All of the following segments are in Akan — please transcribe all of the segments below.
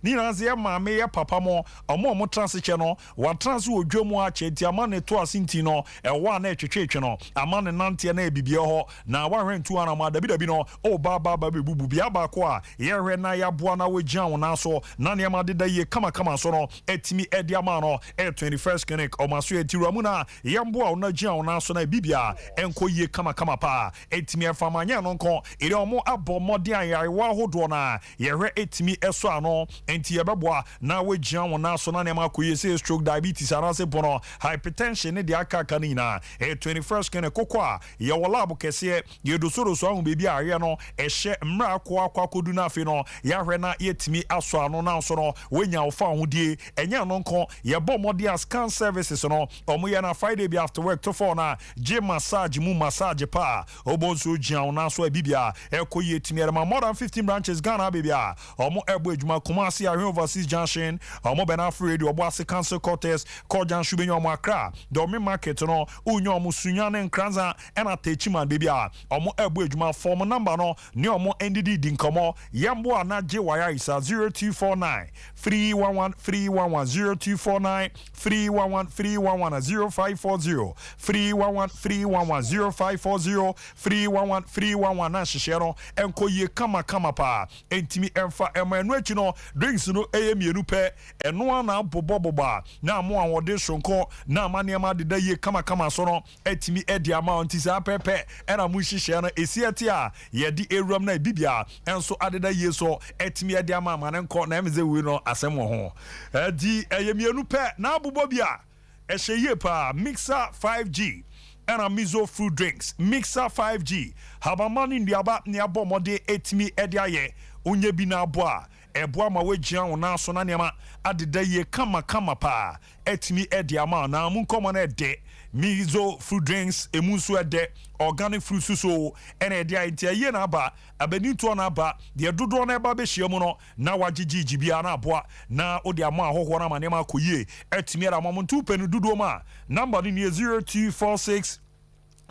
ni na ze maame ye papa mo omo trans che no wa trans odwamu a che ti ama ne to asinti no wa na etwetwetwe no ama ne nante na ebibie ho na wa hwentu ana ma dabi no o ba bebubu bia ba ko a ye hwe na ya boa na wagyan wo na so na ne ma deda ye kama so no etimi edi ama no 21st clinic o maso etiru na ye mboa wo na gyan wo na so na bibia enko ye kama pa etimi efamanya no nko ire omo abo modi ayarewa hodo na ye hwe etimi eso ano enti ye beboa na wagyan wo na so na ne ma koye say stroke diabetes anase bono hypertension ne de aka ni na 21st clinic kokwa ye wo lab kese ye do so ahu bebi aye no ehye mra akwa kodu na afi no ya hwe na yetimi aso ano na so no wenya wo fa hodie enya no nko ye bo modi scan services no omo ye na Friday be after work to for na gym massage mu massage pa obonso gian na so bibia ekoye yetimi ma more than 15 branches Ghana bibia omo ebo adwuma Kumasi Ahwe overseas junction omo bena free de obo ase cancer cortez kojan shubenyo omo akra do me market no unyo omo sunya ne nkranza ena techima bibia omo ebo adwuma form number no ne omo ndidi dinkomo yambo ana je waya isa 0249 311 0249 311 0540 311 0540 311 na shishero enko ye kama pa entimi emfa emanu achi no drinks no mienu pe eno na boboboba na mo awode sonko na amaniama deda ye kama so no etimi edi amount isa pepe era mu shishero no esiati a ye di eruam na bibia enso adeda ye so etimi edi ama ne nko na emze we no asem ho edi mienu pe na abobobia ehye pa mixer 5G and a miso fruit drinks mixer 5G habamani ndiaba ni abomode etimi ediaye unye bi na aboa eboa ma wagian wo na so na nema adeda ye kama pa etimi ediama na munkomo na de miso fruit drinks emunso ede organic fruit so ene edia entia ye na aba abenito na aba de dodo na eba be hyiamu no na wagigigi bia na aboa na odi ama ahoho na manema koyie etimi era mamuntu penu dodo ma number ni 0246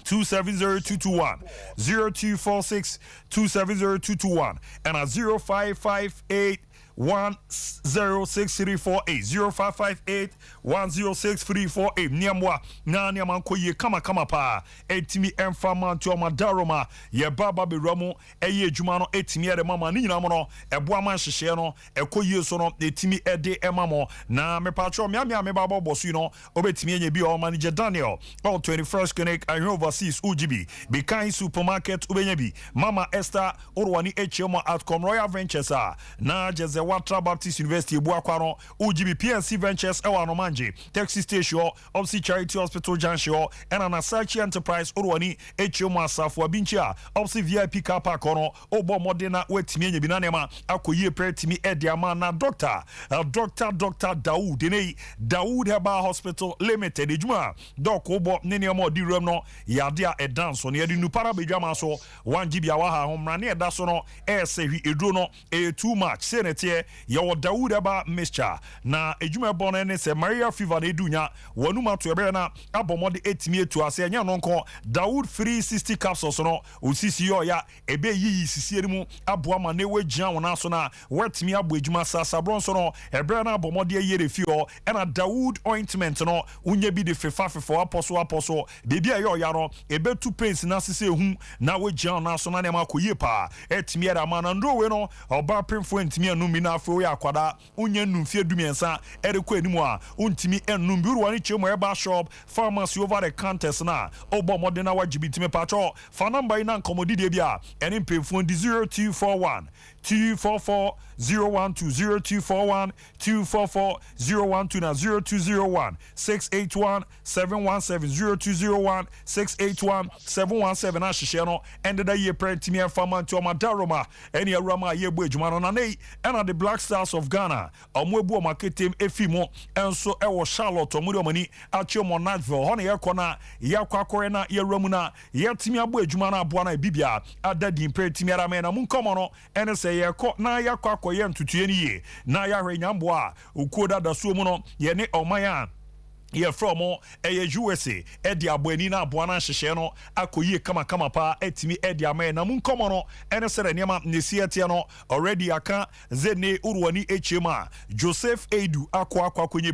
270221 0246 270221 and a 0558 1063480 0558 niamwa na niamwa koye kama pa etimi enfama to madaroma ye baba beramu eye adwuma no etimi ere mama ni nyina mo no eboa man hyehye no ekoye so no etimi ede emamo na me patro me baba bosu no obetimi enye bi o manager Daniel all 21st clinic I overseas UGB be kind supermarket ubenya bi Mama Esther orwani HM outcome Royal Ventures na jeze Watra Baptist University Buakwano UGB PNC Ventures ewa no manje taxi station Opsi Charity Hospital Junction and an Asachi Enterprise Orwani HM Asafo Abinchia Opsi VIP car park ono obo modena wetimi enye binanema akoye pretimi ediama na Dr. Daoud Denei Daoud Heba Hospital Limited ejuma doc obo neniamo di rem no yadia edanso ne yadi nupara bedwama so 1 GB awaha homra ne edaso no esehwi edro no too much senete ye Daoud Heba mixture na ejuma bono ne se Maria fever na edunya wanuma to ebe na abomode etimi etu ase nya no nko Daoud 360 capsules no osisi yo ya ebe yi sisieri mu aboa ma ne wagian wona so na wetimi abo ejuma sasa bronso no ebe na abomode yere fio na Daoud ointment no unye bi de fefa aposo bebia yo ya no ebe tu pains na sese hu na wagian na so na ne makoye pa etimi era ma na ndo we no oba pemfo entimi anu mi na afro ya kwada unye numfie dumiensa ereko animu a untimi enum bi ruwani chemo eba shop pharmacy over the counters na obo modena wajibitime pacho fa number ina nkomodi de bia eni pemfo 0241 244 012 0241 244 012 na 0201 681 717 0201 681 717 na hihye no ende da ye prentimi afama nto madaroma eni awrama ye bu adwuma no na nei ena the Black Stars of Ghana omoebu omaketem efimo enso ewo Charlotte omuri omani achiomo Nashville ho na ye kona yakwakore na ye ramu na ye timi abu adwuma na aboa na bibia adadi prentimi arama na munkomo no ene se ye ko na yakwakoye ntutuye ni ye na ya hwe nyambo a okuoda da so mu no ye ne omaya ye from USA edi abani na aboana hyehye no akoyie kama pa etimi edi ama na munkomo no ene sere niam nesietie no already aka zene urwani echema Joseph Edu akwa konye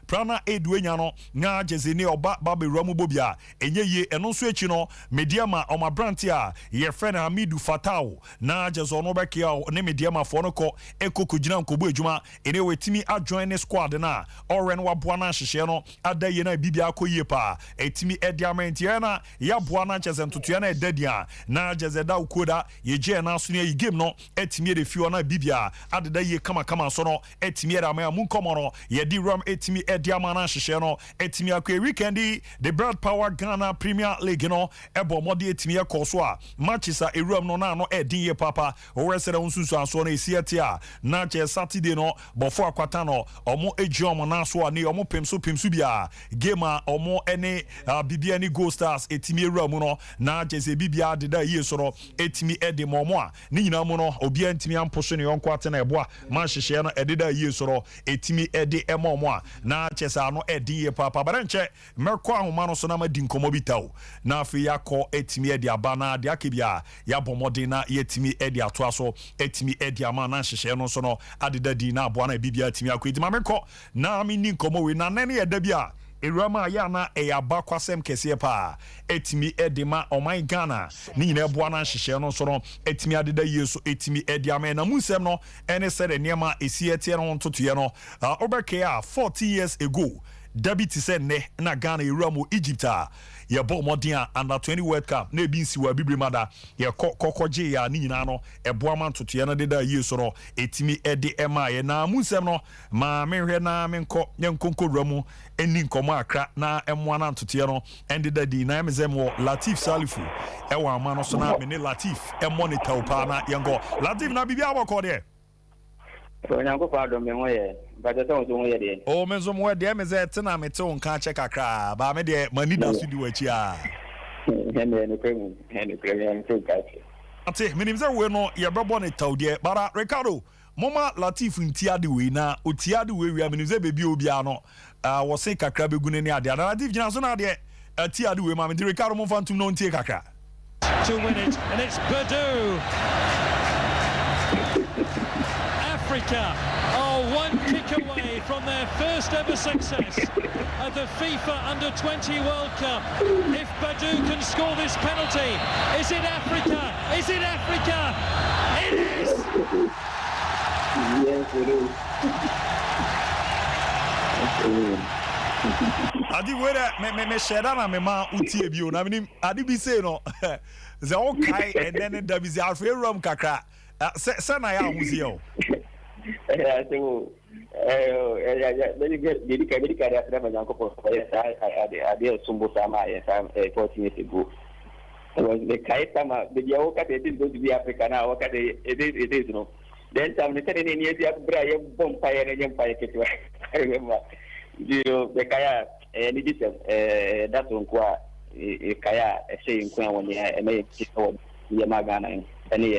prana Edu enya no na jezene oba babewramu bobia enye ye eno so echi no mediama oma branti a ye friend Hamidu Fatao na jezo no bekia ne mediama fo no ko ekokogina nkobo ejuma ene wetimi adjoin squad na oren wa boana hyehye no ada ye na bibia akoyie pa etimi ediamenti na ya boana cheze ntotua na edadia na jezeda ukoda ye je na so ne game no etimi de fiona bibia adeda ye kama so no etimi era ma munkomo no ye di ram etimi ediama na hyehye no etimi akwa weekendi the Brad Power Ghana Premier League no ebo mode etimi ekoso a matches a eruam no na no edin ye papa o resere unsusu anso na esiete a na che Saturday no bofo akwata no omo ejiom na so a ne omo pemso bia game a omo ene bibia ni Gold Stars etimi eruam no na jeze bibia deda ye so no etimi ede momo a ni nyina mu no obi antimi amposo ne yonko atena ebo ma hyehye no ededa ye so no etimi ede emomo a na chesa no edin ye papa baranche mekọ ahoma no so na madi nkomo bitaw na afi yakọ etimi ede aba na de akebia ya bomode na yetimi ede ato aso etimi ede ama na hyehye no so no adeda di na abo na bibia etimi akọ edima mekọ na mi ni nkomo we na nene eda bia Erama ya na eyaba kwasem kese pa etimi edema oman Ghana ni nyina ebo na hyehye no so no etimi adeda yeso etimi ediama na munsem no ene sere niema esietie no ntotoye no obeke a 40 years ago Dabiti said ne na Ghana Eramu Egypta ye bo modern under 20 World Cup na ebi nsi wa bibiri mada ye kokoje ya ni nyina no ebo amantoto ye no deda yeso no etimi ede ema ye na munsem no ma menhwe na menko nyenkonko ramu eni nkomo akra na emo anantoto ye no ende dadi na emzem wo Latif Salifu ewa ama no so na me ne Latif monitor pa na yengo Latif na bibia aboko de Onyanko fa do me ho ye ba so ho ye de o me zo mo de me ze tena me te nka che kakra ba me de mani da su di wachi a ne kwemu ne kwemu nso kache ate minim ze we no ye bebo ne tawde bara Ricardo mama Latif ntiade we na otiade we wi minim ze bebi obi ano wo se kakra begune ne ade na Latif gina so na ade atiade we ma me de Ricardo mo fantum no ntie kakra to win it and it's Badu. Africa are one kick away from their first ever success at the FIFA Under-20 World Cup. If Badu can score this penalty, is it Africa? Is it Africa? It is! Yes, it is. Adi wera me sheda na me ma utie bio na minim adi bi say no ze okay and then da bi ze afi rom kakra se na ya ahuzie o so medical after my uncle for I sumbo sama 14 years ago. The Kaitama, the Yoka, they didn't go to be Africa now. Okay, it is no. Then some the in years Brian Bompire and Empire. I remember the Kaya and it that's on qua a Kaya saying when you make Yamagana and any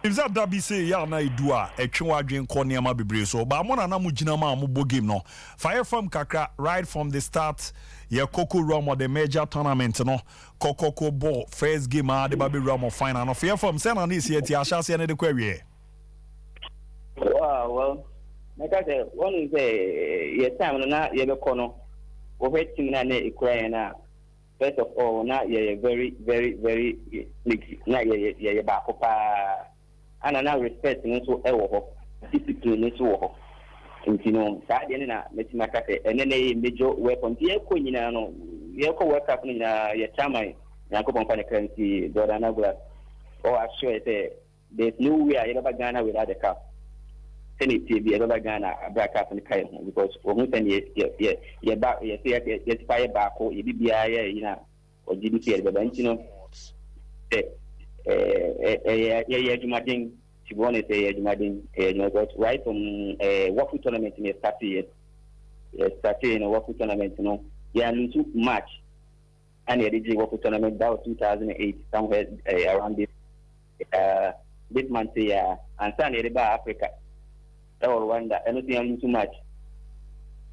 If that be say ya na idua etwe adwen ko niam bebre so ba mo na na mo gina ma mo bo game no fire from kakra right from the start ye koko rum of the major tournament no koko ball first game a de ba be rum of final no fire from say na this year ti ahase na de kwawie well like I one is ye time na ye be kono wo hetim na na ikura na first of all na ye very na ye ba ko pa and now respect nso ewo ho discipline nso wo ho ntino saa de na metima kase ene na major weapon tie ko nyina no ye ko work up nyina ye chairman Yankopon fa ne currency Jordan Agula or assure say there's no way I ever Ghana without the cup senate be ever Ghana back up in kai because we can ye back ye fire back or ye bia ye na or GDP be ntino Jumadin, she wanted to say Jumadin, right from Wafu tournament in a started in a Wafu tournament, yeah, into March, and the Wafu tournament that was 2008, somewhere around this month, and Sunday about Africa. That was one that anything too much.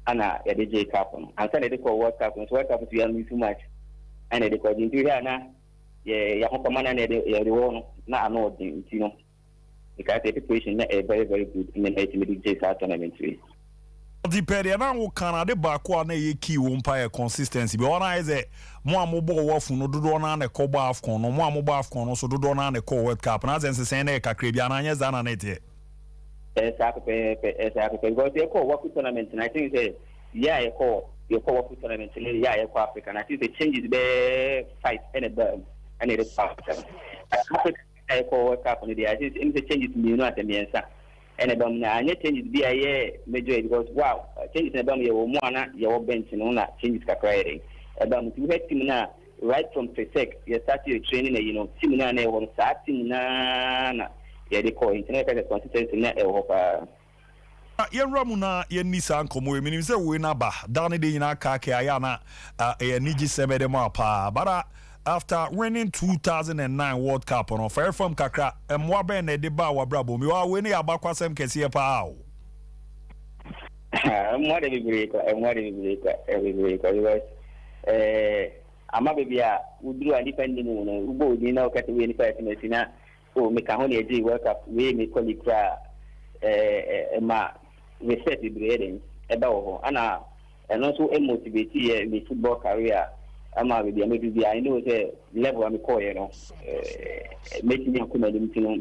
ana ya de J Cup no ansa na de ko World Cup no World Cup so ya too much ana de ko din tu ya na ya ho komana na de ya de wo no na ano din ti no because the preparation na very very good in the J Cup tournament we the period na wo Canada ba ko na ye key wo mpa consistency be ona eze mo amobo wo fu no dodo na na ko ba afcon no mo amobo afcon no so dodo na na ko World Cup na zense sen na kakra bia na anya za na net exactly because they call World Tournament and I think say yeah you call World Tournament yeah you call Africa and I think the changes be fight and it is Africa I call World Cup on the I think the changes me no at the answer and about na any changes be a major because wow changes about me wo mo na your bench no na changes kakra about you had team na right from pre-sec you start your training you know team na na won start team na yeah, they call internet as a consistency net Europa. Ramu na ye nisa nkomo emi se we na ba dane de nyina ka ka ya na e niji semede ma pa bara after winning 2009 World Cup on fair from kakra emwa ben na de ba wa brabo mi wa we ne abakwasem kese pa o emwa de bi break because ama bebia udru independent no ubo ni na okati we ni pa na o me ka ho na eji World Cup we me qualify ma reset the breeding eba ho ana eno so motivate me football career ama we be maybe I know say level am call you know make me come and you know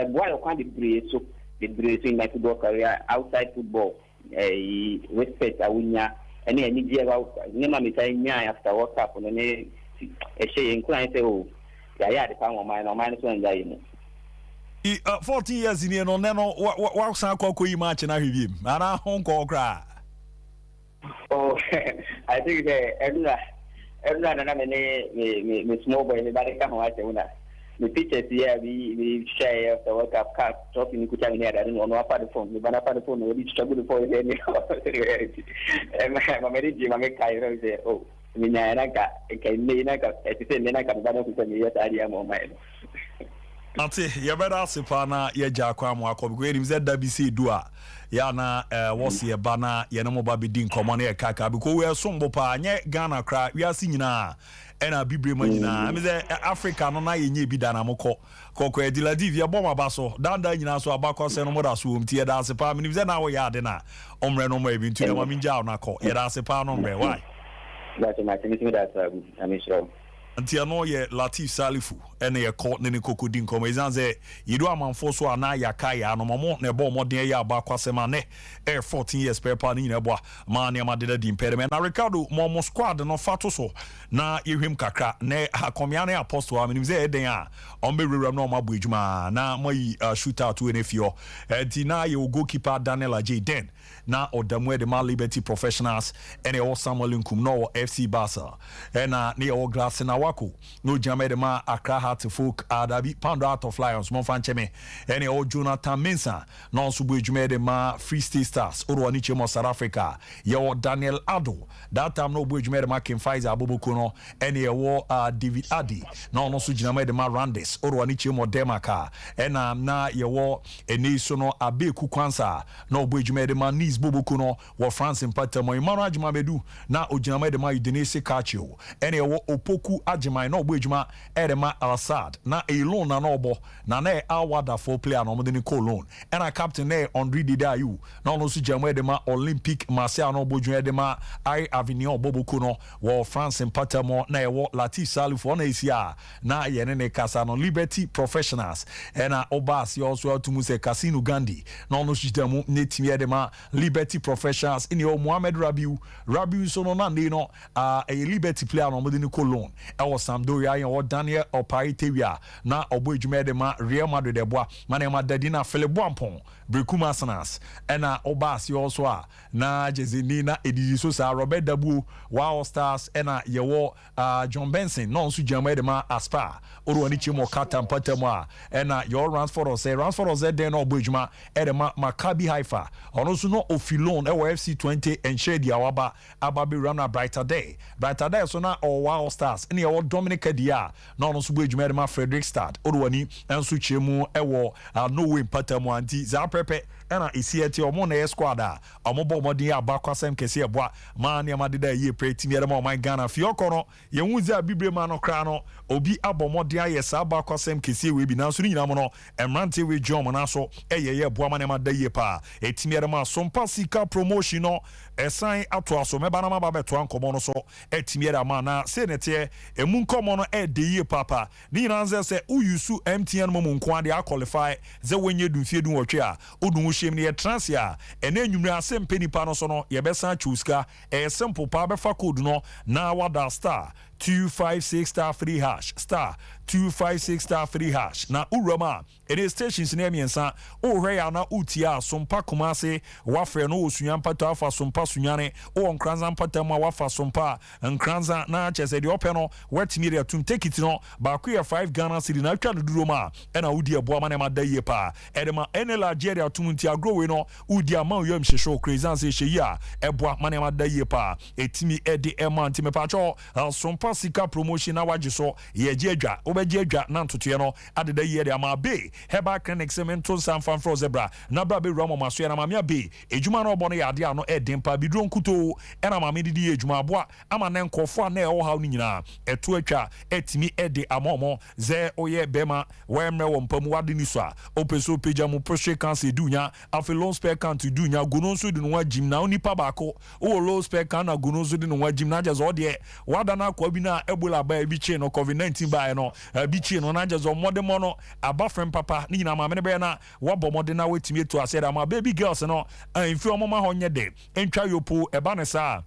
boy you can the breed in my football career outside football respect awunya any give about nema me say nya after World Cup no ne e shey incline say oh yeah, the power of mine, or minus 1 day. 14 years in here, no, what sound call you match and I have him, and I home call cry. Oh, I think everyone, me small boy, anybody come watch the pictures here, we share the World Cup cup, talking to each other. I don't know about the phone, but I the phone, we struggle for it. And my marriage, my make Cairo say, oh. Minaka, Ante ye better sipana ye jakwa mo akobgo enim ze da bi se dua ya na wose ye bana ye no mo ba bidin komo na ye kaka because we sombo pa nye Ghana kra we asi nyina ena bibre ma nyina am ze Africa no na ye nye bi da na mokọ kokọ edila div ye bom abaso danda nyina so abakọ se no mo da so omti ye da sipa menim ze na wo ya de na omre no mo e bi ntu na ma minja na kọ ye da sipa no mre why that's my thing that I'm sure Antiano ye Latif Salifu ene ye court ne kokodi nkomo izanze yido amanfo so ana yakaya no momo ne bo modern ya ba kwasema ne 14 years pepa ni nebo ma ne ma de di impediment na Ricardo momo squad no fato so na yehwem kakra ne akomia ne apostle aminim ze eden a ombe rewram na omabu ejuma na moyi shootout we ne fio enti na ye goalkeeper Daniel J na odamwe de ma Liberty Professionals ene o Samuel Nkum no FC Barca ena ne o Glass na wako no jame de ma Accra Heart Folk adabi Pound Out of Lions mon fancheme ene o Jonathan Mensah no so bu ejuma de ma Free State Stars oro ani chemo South Africa ye o Daniel Ado that time no bu ejuma de ma Kim Faiza Aboboko no ene wo David Adi no so jinama de ma Randes oro ani chemo Demaka ena na ye wo eni so no Abeku Kwansa no bu ejuma de ma Nis Boboko no wo France Mpatamo Emmanuel Ajimabedu na ojinama de ma Udinese Kachio ene wo Opoku Ajimai no bo ejuma Edema Al-Assad na alone na no bo na awada for player no mo de ko loan and a captain there Andre Didayu na no so jama de ma Olympic Marseille no bo juma de ma I Avenue Boboko no wo France Mpatamo na wo Latif Salifu na isia na ye ne kasa no Liberty Professionals and Obas you also to muse Casino Gandhi na no so jama ne timi de ma Liberty Professionals in your Mohamed Rabiu so no na no a Liberty player no mo de ko loan e wo Sampdoria ye wo Daniel Opaitewia na obo ejuma de ma Real Madrid de boa mana ma dadina Philip Boampon Brekuma Arsenals ena Obas you also na Jezini na Edidi Sosa Robert Dabu Wow Stars ena ye wo John Benson no so jama de ma Aspa oro ani chimo Kata Mpatamo ena your Ransford Ose den obo ejuma e de ma Maccabi Haifa ono so no ofilon e wo FC20 and share dia waba ababe run brighter day so na Wow Stars ene ɛwɔ Dominica dia na ɔno nso bɔ adwuma de ma Fredrikstad Orwani ɛnso kyemu ɛwɔ Norway mpatamu anti za pepe ɛna esieti ɔmo na squad a ɔmo bɔ ɔmɔden aba kwasɛm kɛse ɛboa ma nneɛma deda yie pre timi ɛde ma ɔman Ghana fiɔkɔ no yɛn wuzi a bibre ma no kra no obi abɔ ɔmɔden ayɛ saa aba kwasɛm kɛse we bi nanso ne nyina mo no ɛmrante we John mo na so ɛyɛ boa ma nneɛma da yie pa etimi ɛde ma Sompa sika promotion no ɛsan ato aso mɛba na ma ba bɛto ankɔmɔ no so etimi ɛde ma na se ne te emu nkɔmɔ no ɛde yie papa ne nyina nze sɛ uyusu MTN mo nko ade a qualify ze wenye dumfie dun wɔtwe a odun hwem ne yɛ transia ɛna enwumre asɛm penipa no so no yɛbɛsan chuska simple pa bɛfa code no na wada star 256 star 3 hash star 256 star 3 hash na urama it is stations near miensa o hwe na utia Sompa Kumase wafre no osunya mpato afa Sompa sunyane o nkranza mpatam wafa Sompa nkranza na chese de ope no wetimi de atum take it no ba ku ye 5 Ghana cedi na twa duduro ma ena udi eboa ma na ma da ye pa edema enela Nigeria atum nti agrowe no udi ama yom hwehwe crazy an se hye ya eboa ma na ma da ye pa etimi ede ema nti me pa cho Sompa sika promotion na waje so ye je adwa obeje adwa na ntotoye no adeda ye de ama be heba clinic semento sanfan fro zebra na bra be ramo maso na mamia be ejuma no obo no yade ano edempa bidro nkuto ena mame didi ejuma aboa ama na nkofo na ewo haw ni nyina eto atwa etimi ede amomo ze oye bema wemre wo mpamu wade ni so a opeso peja mu prostate cancer dunya afi low spare count dunya gononso de no wagim na onipa baako o low spare count na gononso de no wagim na jezo de wada na kwa bi na ebola ba bi chi no covid-19 ba no bi chi no na jezo modemo no aba frem papa ni nyina ma me be na wabɔ mɔde na wetimi to asɛ da ma baby girls no mfi ɔmoma hɔ nyɛ de entwa yopo ɛba ne saa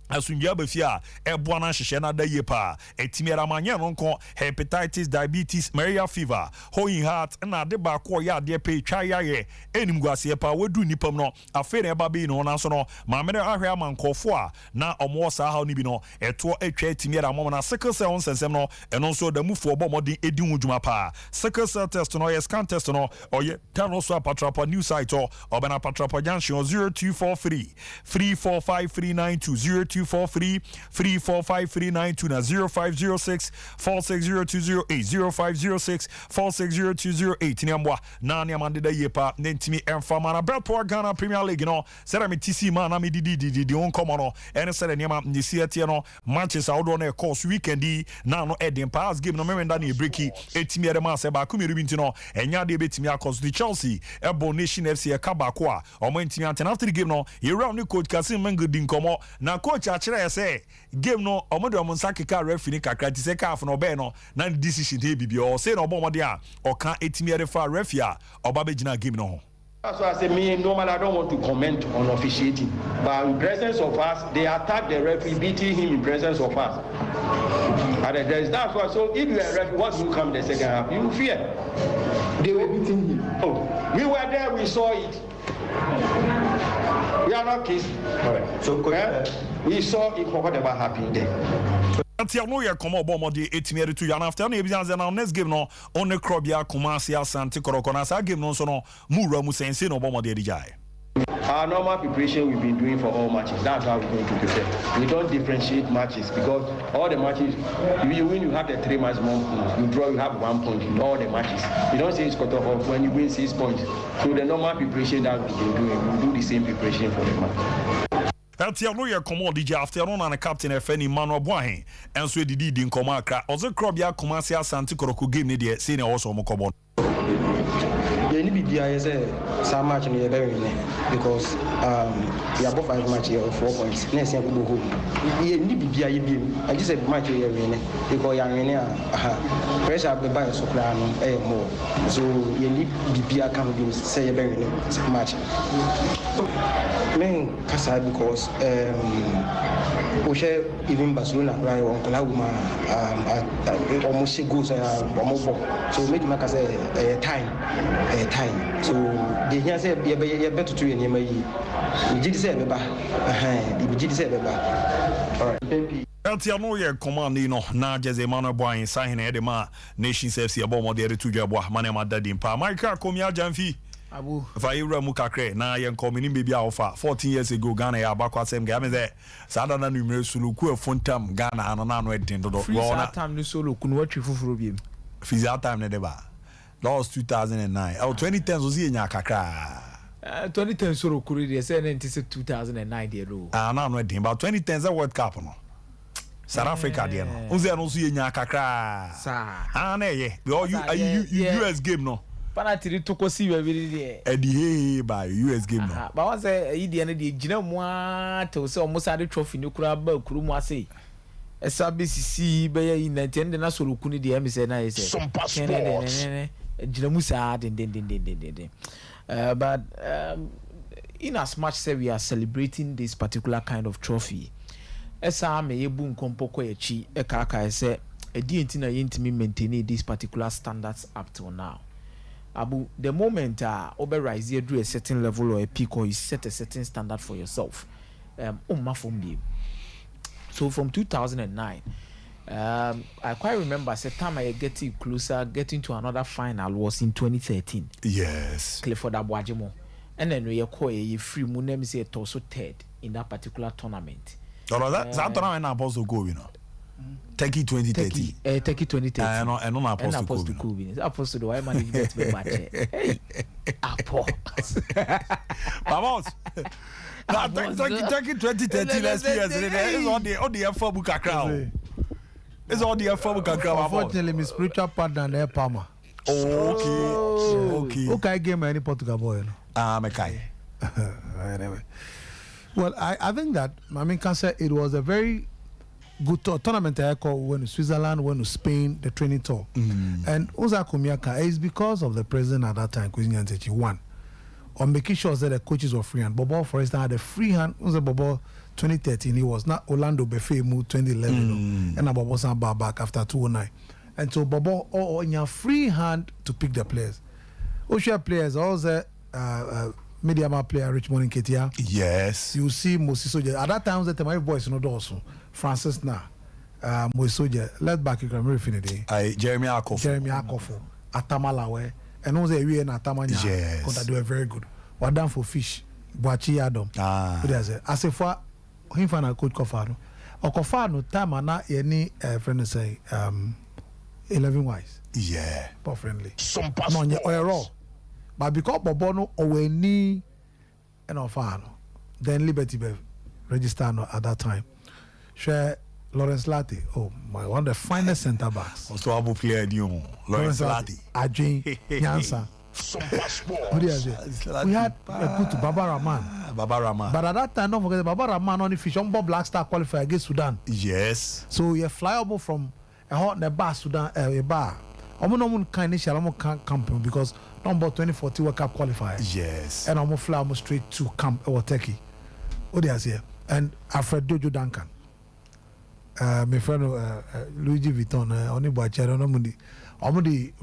asunjia bafia eboa na hyehyɛ na da yie pa etimi era manye no nko hepatitis diabetes malaria fever hoeing heart na de ba ko ya de pe twa yaye enim guase pa wadu nipam no afi na eba be no na so no ma me ahwe amankofo a na omo sa ha no bi no eto atwa etimi era mom na sickle cell onsensem no eno nso da mufu obo modin edi hudwuma pa sickle cell test no yes scan test no oye tan also patrapa new site o obana patrapa junction 0243 3453920 243 34539 na 0506 460208 0506 460208 niambwa na niamande da yepa nentimi enfama na Betpoa Ghana Premier League no sera me TC ma na me didi on komo no ene sera niama ndisi etie no matches awdo na course weekend na no eden pass game no memenda na breaki etimi ere ma se ba ku meru binti no enya de betimi akos the Chelsea ebo Nation FC e ka ba ko a o mo ntimi anten after the game no ye round ni coach Kasim Mengo din komo na coach achire say game no omodo omonsa keka referee kakra ti say calf no be no na decision dey bibi o say no omode a o kan etimi ere fa referee a oba be gina game no ho. That's why I say me normally I don't want to comment on officiating, but in presence of us they attack the referee, beating him in presence of us. And that's why. So if you are a referee, what will come the second half? You fear. They were beating him. Oh, we were there, we saw it. We are not kids. All right. So we saw it. Whatever happened there. Tia no ye komo obo mode etimi ere tu ya na after na ebian na next game no on the Krobia Kumasi Asante Korokona sa game no so no mura mu sense no obo mode eri jai. Our normal preparation we've been doing for all matches. That's how we're going to prepare. We don't differentiate matches because all the matches, you win, you have the 3 match points. You draw, you have 1 point in all the matches. You don't say it's cut off when you win 6 points. So the normal preparation that we've been doing, we do the same preparation for the match. Tia no ye komo DJ afternoon and captain Efeni Manuel Boahin and so didi din komo akra ozo Krobia Kumasi Asante Koroko game ne de say na also mo komo. Yeah, ni bibia is some match no very because we have 5 matches of 4 points. Next year we go home. Yeah, ni bibia ye bi. I just said match we win because ya win pressure be buy so plan more. So ye ni bibia can be say very match. Men kasa because we share even Barcelona right on Colaguma almost goals almost so make me say time. So the here say you better to you we did say beba we did say beba. All right. Tia no ye command no na Jose Manuel Boahin sign e de ma Nations FC abo mo de retu dwa bo manema dadi mpa Michael Komia Jamfi Abu. If I hear Mukakre, now you're coming in baby alpha 14 years ago, Ghana, ya bakwa same game there. Sadana numerous Suluku, Fontam, Ghana, and an wedding to the time you solo couldn't watch you for him. Physical time, Nedeba. That was 2009. Oh, 2010 was in Yakaka. 2010 solo could they say 2009 dear. I'm not wedding, but 2010 is a World Cup. No? South Africa, dear. Who's there also in Yakaka? Sir. Ah, yeah. US game, no. Panatiri to see every day. Eddie by US game. But once a Indian, Gina Moa to say almost had a trophy no crab, Kurumasi. A SBCC by in the ten, the Nassau Kuni, the MSN, I said, Sompa Ginamusa, but in as much say we are celebrating this particular kind of trophy, as I may boom compoko a chi, a kaka, say, a DNT intimi maintaining these particular standards up till now. Abu, the moment over rise you do a certain level or a peak or you set a certain standard for yourself. So from 2009, I quite remember the time I getting closer, getting to another final was in 2013. Yes. Clifford Abuajimo. And then we call a free Munem say also third in that particular tournament. That tournament I'm supposed to go, you know. Turkey 2030. Turkey 2030. I know supposed to go. Supposed to do I manage get me match. Hey. Apo. Vamos. Turkey 2030 last year. It's all the effort book crowd. It's all the effort book crowd. Unfortunately, my spiritual partner there Palmer. Okay. Okay, game any Portugal boy. Mekai. Anyway. Well, I think that can say it was a very good tournament I call when to Switzerland, when to Spain, the training tour. And Oza Kumiaka is because of the president at that time, Kuzinyantechi, one. On making sure that the coaches were free hand. Bobo, for instance, had a free hand. Oza Bobo 2013, he was not Orlando Befemu 2011, and Bobo Samba back after 2009. And so Bobo in your free hand to pick the players. Osha players, also medium player Richmond Ketia. Yes. You see Moses Soja. At that time, my boys no also. Francis Na, Moses Soja, left back in Grammy Finity. Jeremy Akofo, Atamalawe, and also we in Atamanya. Yes. Because they were very good. What done for fish? Boachi Adam. As if for him for a coach Kofano. Or Kofano, Tamana, any friend say 11 wise. Yeah. But friendly. Sompa no, you're raw. But because Bobono or any and Ofano, then Liberty Bev registered at that time. Share Lawrence Lati, one of the finest centre backs. Also, Abu player, Lawrence Lati, Ajin, Yansa. We had a good Baba Rahman. But at that time, don't forget Baba Rahman only fish on Black Star qualifier against Sudan. Yes. So you're flyable from a hot bar Sudan, a bar. I'm kind of camping because number 2040 World Cup qualifier. Yes. And I'm fly almost straight to camp or Turkey. What is here? And Alfred Dojo Duncan. My friend Luigi Vuitton, only by Chero, I'm the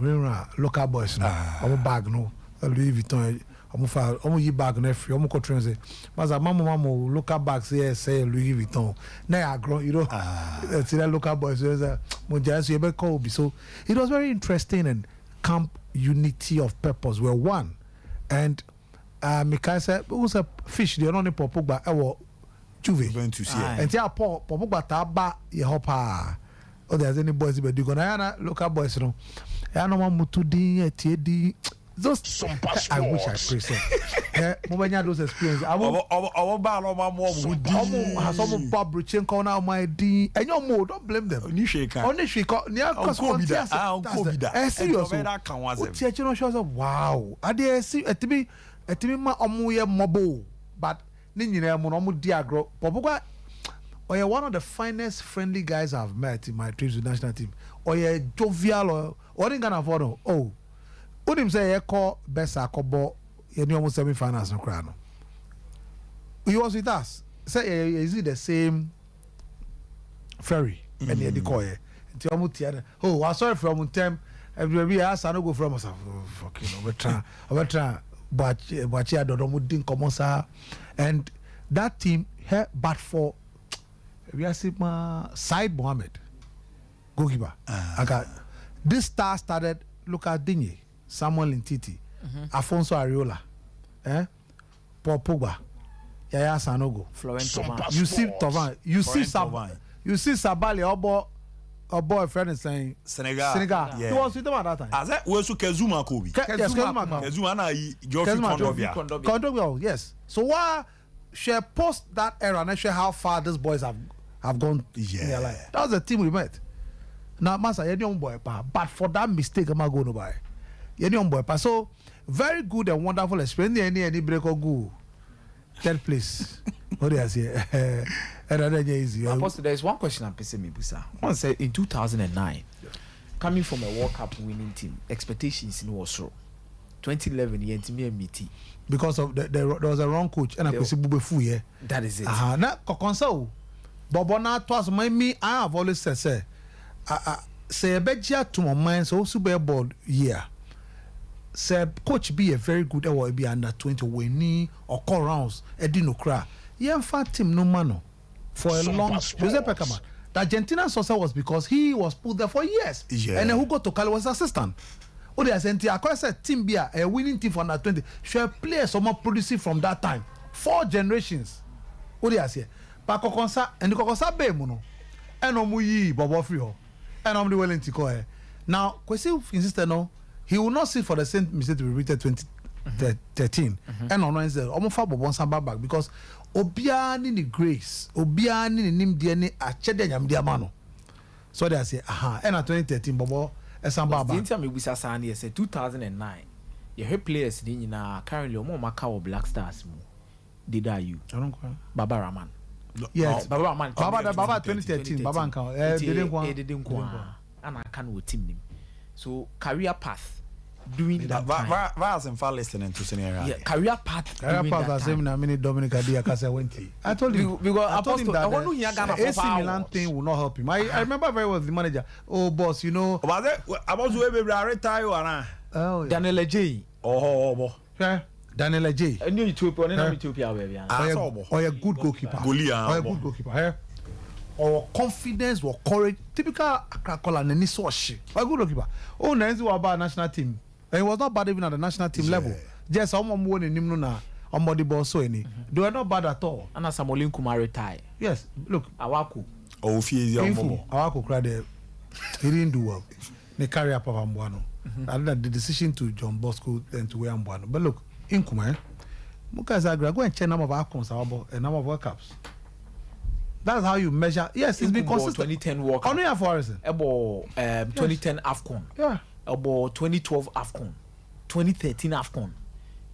local boys now. I'm a bag no. Louis Vuitton, I'm a bag no free. I'm a co-trainer say, "Mas a mama local bags here say Louis Vuitton." Now I grow, you know. See that local boys. So it was very interesting and camp unity of purpose. We're one, and Mikai said, "It was a fish. They're not in Popogba. Juve going to see and tell Paul Popogba taba ye hopa. Oh, there's any boys but you gonna local boys no. I know one mutudi etiedi. Those I wish I pray so. Mobanya those experiences. I will some Bob Richin corner my D and your more don't blame them. Ni shake. Only she got near serious. Shows wow. I dare see at me ma omuye mobo but Ninja Monomu Diagro Popogba or one of the finest friendly guys I've met in my trips with national team. Or a jovial or in Ghana photo. Oh, would him say a call Bessa Kobo in almost semi-finals no crown. He was with us. Say, is it the same ferry? And the decoy. Oh, I'm sorry from time. Every asked I don't go from us. Fucking over but I don't come on, and that team here, but for we are saying Said Mohammed, goalkeeper. This star started. Look at Dinye, Samuel Ntiti, Afonso Areola, Paul Pogba, Yaya Sanogo, you see Tovan, you see Sabali, our boyfriend is saying Senegal. Yeah. He was with them at that time. As that was Kezuma Kobe. Yes, Kezuma na Geoffrey Kondobia, yes. So why share post that era and share how far these boys have gone in their life. That was the team we met. Now, Master, you're young boy, but for that mistake, I'm not going to buy. You're young boy, so very good and wonderful experience. Any break or go third place. What do you say? Apostle, there is one question I'm pissing me, Busa. One said in 2009, coming from a World Cup winning team, expectations in Warsaw. 2011, you and meeting because of there was a wrong coach and I could see Bubefu here. That is it. Now, Kokonsa, Bobona twas me. I have always said, say a better to my mind, so Super Bowl year. Say coach be a very good or be under 20 winning or call rounds. Edino Kra. Yeah, fat team no mano for a long. Jose Peckerman. The Argentina success was because he was put there for years. Yeah. And then who got to Cali was assistant. Oh, they said team be a winning team for under 20. Should play someone producing from that time. 4 generations. Oh, they say. But Kokonsa and the Kokonsa be mono. And Omuyi Bobo Free. And I'm the willing to call. Now, Kwesi insisted no. He will not sit for the same mistake to be repeated 2013. And on Wednesday, almost for Bobo Samba back because Obiani ni grace, Obiani ni nim DNA a chede nyam diamano. So they say, and at 2013, Bobo Samba back. The time we saw Sandy said 2009. You heard players in currently Macau Black Stars. Did you? I don't know. Baba Rahman. Yes, Baba Rahman. Baba 2013. Baba didn't go. And I can't with him. So career path. Doing that time. Wasn't far listening to scenario. Yeah, career path. Career path as him na mini Dominic Adiakase went. I told him because I told him that AC Milan thing will not help him. I remember very well the manager. Oh boss, you know. Was it about to be retire or oh, Daniel J. Oh, yeah. Daniel J. I knew Ethiopia baby. Or a good goalkeeper. Or a good goalkeeper. Or confidence or courage. Typical Akrakola and Niswashi. Or a good goalkeeper. Oh, Nancy was about national team. And he was not bad even at the national team level. Just someone won in Nimnuna on body ball so any. They were not bad at all. And as Samolin Kumar retire. Yes, look. Awaku. Oh, Awaku cried. He didn't do well. They carry up of Ambuano. And the decision to John Bosco and to wear Ambuano. But look, in Kuma, Mukazagra, go and check number of outcomes and number of World Cups. That's how you measure. Yes, it's been consistent. 2010 World Cup. Only for Harrison. About 2010 AFCON. Yeah. About 2012 AFCON, 2013 AFCON,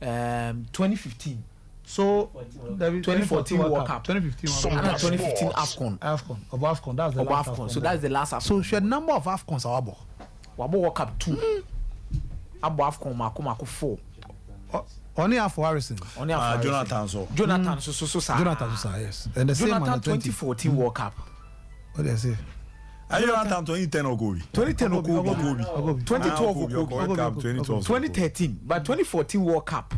2015. So 2014 World Cup, 2015 AFCON. About AFCON, that's the last AFCON. So that's the last AFCON. So she had number of AFCONs abo. Wabo World Cup 2. Abo AFCON mako 4. Only for Harrison. Only for Jonathan so. Jonathan so yes. And the same Jonathan 2014 World Cup. What do I say? Jonathan 2010 Ogobi. 2010 Ogobi. 2012 Ogobi. 2013. But 2014 World Cup.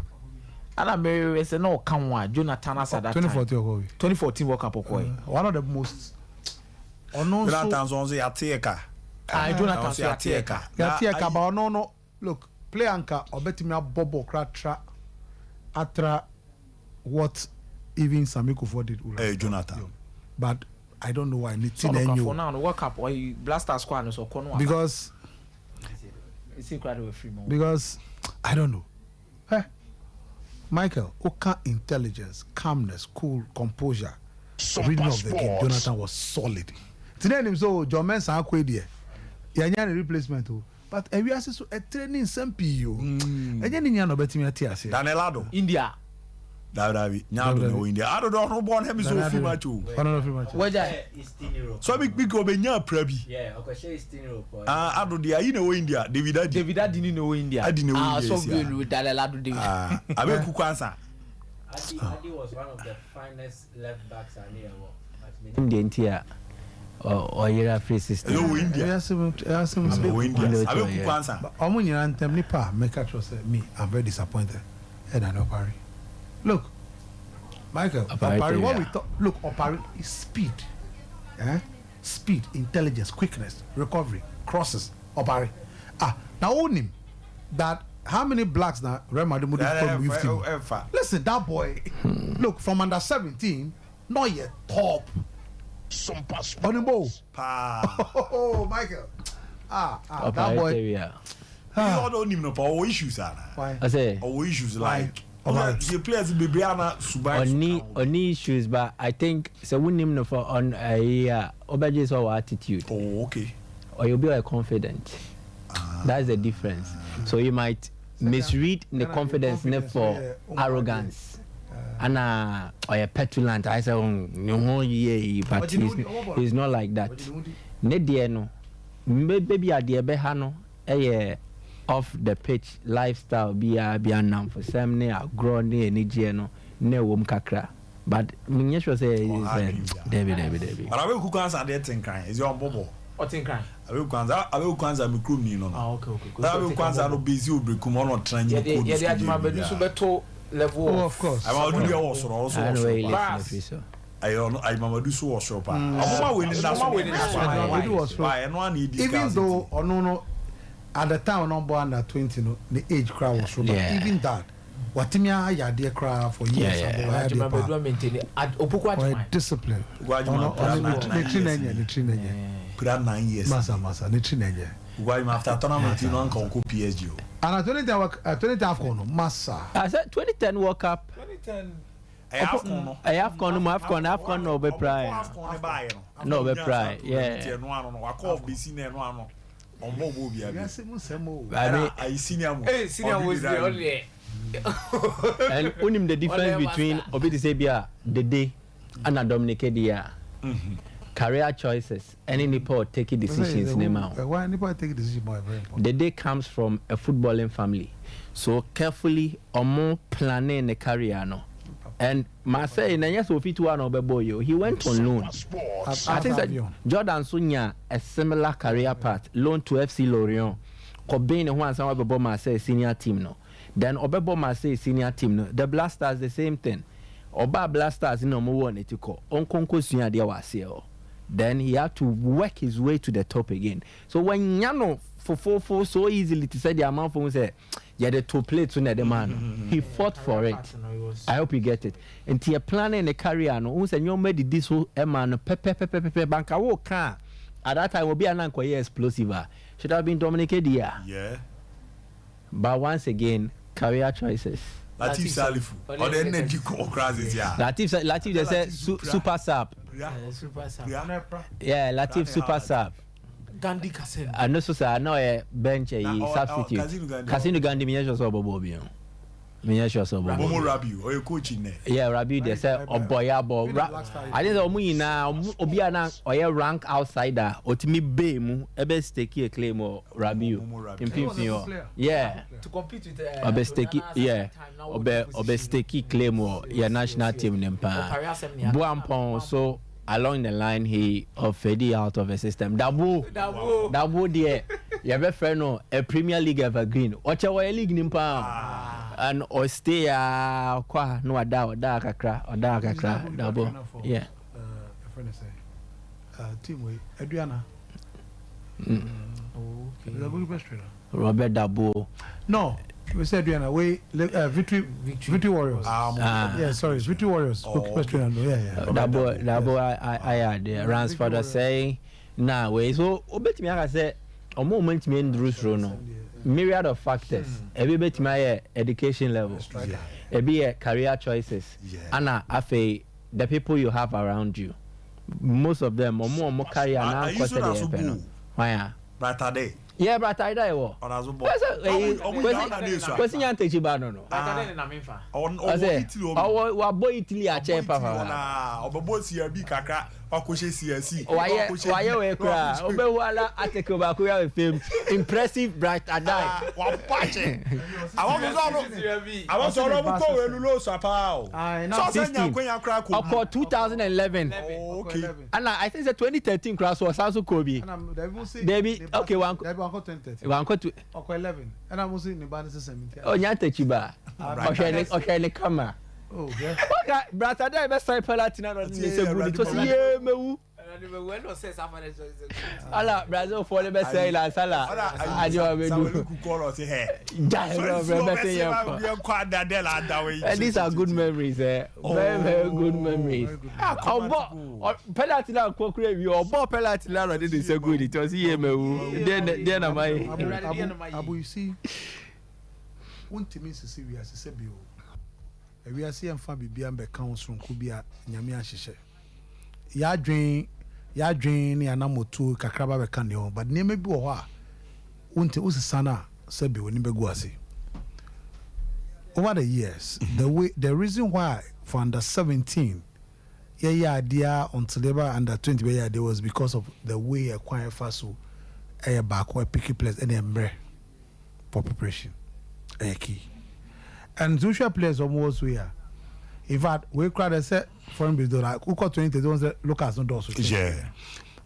And I say no come Jonathan as at that time. 2014 Ogobi. 2014 World Cup Ogobi. One of the most unknown. Jonathan's on the Ateka. Jonathan's Ateka. Ateka, but no. Look, play anchor or bet me a bobo cratra atra what even Samiko for did. Jonathan. But I don't know why. So for now, the World Cup or Blaster Squad so because it's incredible free moment. Because I don't know. Hey, Michael, Oka intelligence, calmness, cool, composure, reading of the game. Jonathan was solid. Today him so John Mensah Akwedi. He had a replacement too. But we are so a training some PU. And then you know better me at Danelado. India. David, now no India. I don't know born him so free much. So big go be nya prebi. Yeah, okay, she is still I don't dia you know India. David didn't know India. I didn't know India. So good with Dalelado David. Abe kukwansa. Adi was one of the finest left backs I knew. India or your free system. No India. Yes, India. Abe kukwansa. Omo nyina ntem nipa make trust me. I'm very disappointed. And I know Paris. Look, Michael, Opari, what we thought, look, Opari is speed. Speed, intelligence, quickness, recovery, crosses, Opari. Now own him that how many blacks now Real Madrid would have with him? Listen, that boy, look, from under 17, not yet top. Sompa On the ball. Oh, Michael. That boy. You don't even know for issues. Why? I say Issues like the players be Brianna Subai. Only issues, but I think so. We name for on a Obaje's our attitude. Oh, okay. Or you'll be confident. That's the difference. So you might misread the confidence for arrogance. And or a petulant. I say, but he's not like that. Nedieno, maybe a dear behano, off the pitch lifestyle be a nam for some near grown near Nigiano, near Kakra. But Minyes was David. But I will cook answer that thing crying. Is your bobo? What in crime? I will kwanza mikrum ni no. Okay. I will kwanza no busy obrekum on trend. Yeah, my bedu so beto level. Oh, of course. I will do also. I know where I Mamadou so was shop. I'm winning that. Why? And one need even though or no at the time number under 20 no the age crowd was so bad. Even that Watimia ya dear crowd for years ago. Discipline. Put 9 years. Masa, the teenager. Why after tournament you don't come PSG. And at 2010 AFCON, Massa. I said 2010 World Cup. 2010. AFCON no be pride. No be pride. Yeah. I call BC no. I senior was the only. And only the difference between Obidi Sebia the day and Dominic Edia. Career choices. Any Nipo taking decisions now. Why Nipo take decisions more very important? The day comes from a footballing family. So carefully or more planning the career no. And Marseille, he went on loan. I think that Jordan Sunya a similar career path, loan to FC Lorient. Cobain and once Obebo Marseille senior team no. Then Obebo Marseille senior team no. The Blasters the same thing. Oba Blasters in Omo to call. Onkonko Sunya dia wasio. Then he had to work his way to the top again. So when Yano for so easily to say the amount for say yeah the two plates on the man he fought for it. I hope you get it. And he planning the career no who say you made this whole man pepe banka wo car at that time will be an anchor explosive. Should have been Dominic Edia. Yeah. But once again, career choices. Latif Salifu. Or the energy crisis, yeah. Latif they said super sub. Super sub. Yeah, Latif super sub. Gandhi Kassem. I know so say I know a bench a substitute. Casino Gandhi Minyesho so bobo. Minyesho so bobo. Momo Rabiu or your coaching there. Yeah, Rabiu they say Oboyabo. I think omu ina obi ana oye rank outsider otimi be mu ebe stake a claim or Rabiu. Impimfio. Yeah. To compete with obe stake yeah. Obe stake claim or your national team nempa. Buampon so along the line he faded out of the system. Dabo there. You have a a Premier League evergreen. Ocha league nimpa. And or stay kwa no ada kakra Dabo. Yeah. A friend say team way Adriana. Okay. The good best trainer. Robert Dabo. No. We said Adriana way Victory Warriors. Yeah, sorry, Victory Warriors. Best trainer. Yeah. Dabo I had Ransford say now way so obet me aka say o moment me ndru no. Myriad of factors. Everybody my education level. Every career choices. Anna afe the people you have around you. Most of them more career now question. Why? Brother yeah, but I die. Question you take about no. On boy Italy a check papa. Obobo CRB kakra akoshe CSC. Why we cry? Obewala atake baako ya fame. Impressive bright adai. Wa pache. I want to know ko welu lo so pa. So senya kwenya kra ko. Up 2011. Okay. And I think the 2013 class was also Kobe. Debbie okay one 2010. Okay 11. And I'm saying about the 17. Oh nyanta chiba. Okay ne kama. Oh yeah. Okay brother dey best type Latina no say good to see mewu. Ala Brazil for the best say la sala. Ajo abedu. And these are good memories, very good memories. Penalty now crave you or penalty now didn't say good. It was here then am I. Abu, you see, one to me to see we are Sebio. We are seeing Fabi Biambe council from Kubia, Yamia Shisha. Ya drain, Yanamotu, Kakraba Candio, but near me Boa. Unte Usana, Sebio, Nimbeguasi. Over the years, the reason why for under 17, idea until they were under 20, there was because of the way acquire Faso, a back or picky place, and embrace for preparation. A key. And social players almost we are. In fact, we cried a set for him because like who got 20 don't say look as no doors. Yeah.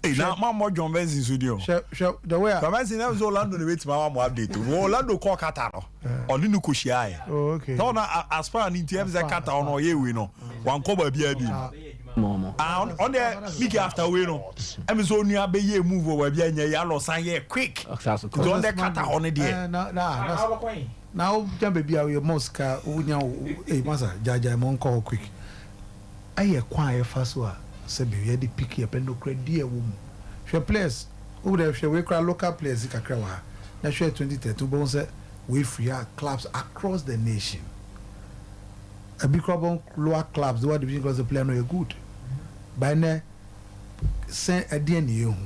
Hey, now my more John Benz in studio. Show the way. But I see now Orlando the way to my mom update. Orlando call Qatar. Or Linu Kushia. Oh, okay. So now as far as India is a Qatar on or ye we know. One cover BIB. On the big after we know. I'm so near be ye move over bien yellow sign ye quick. Don't the Qatar on it. Now, baby, our Moscow, a massa, Jaja, Monco quick. I acquire Fasua, Sebi, the picky up and no credit, dear woman. She plays, who have she wake local players, Kakrawa. Now, she 2032 bones, we free our clubs across the nation. A big club lower clubs, the one division because the player no good. By now, send a DNA.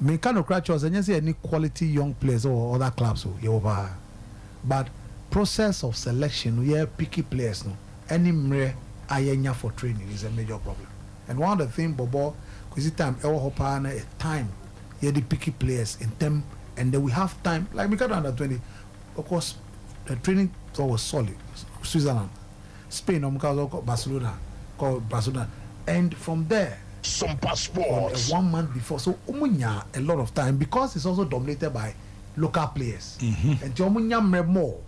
Me kind cratchers and you see any quality young players or other clubs, so you over. But process of selection, we have picky players no. Any mre ayenya for training is a major problem. And one of the things, Bobo, because time a time, you the picky players in them, and then we have time. Like we got under 20, of course, the training was solid. Switzerland, Spain, Barcelona, and from there, Sompa Sports. 1 month before, so umunya a lot of time because it's also dominated by local players. And Jomunya more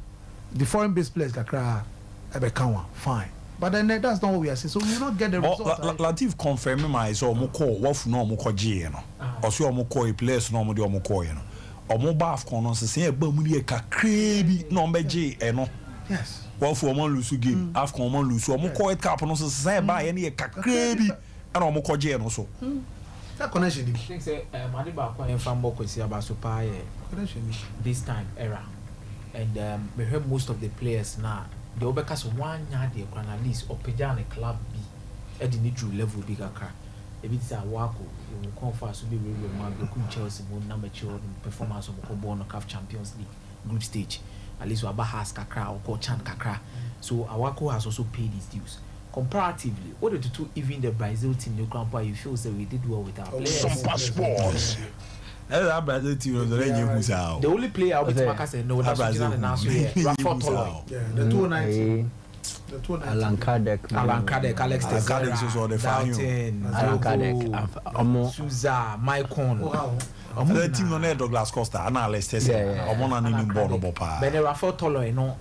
the foreign based players kakra ebekawa fine. But then that's not what we are saying. So we will not get the results. Latif confirm my so moko wofu no moko gye no. Oso moko e players no mo de moko ye no. Omo ba afcon no se e ba mu de kakra bi no mbe gye e no. Yes. Wofu omo lose game, afcon omo lose. Omo ko it cap no se e ba ye ne kakra bi and omo ko gye no so. That connection. I think say Madiba kwa enfambo kwesi abasopa this time era. And we heard most of the players now. The Obekas 1 year they can at least opeja a club B at the neutral level bigger car. If it's a wako, you will come fast to be really good Chelsea, number 2 performance of Kobono CAF Champions League group stage. At least Waba has Kakra or Kochan Kakra. So Awako has also paid his dues. Comparatively, what did you do even the Brazil team, the grandpa, you feel that we did well with our players? Sompa Sports. That Brazil team was the only player I would say no, that's Brazil. Rafa Tolo. Yeah, the 290. The 290. Alan Kardec, Alex Teixeira, Dalton, Alan Kardec, Souza, Maicon. The team on Douglas Costa, and Alex Teixeira. Omona nini mbono bopa. Bene Rafa Tolo, no.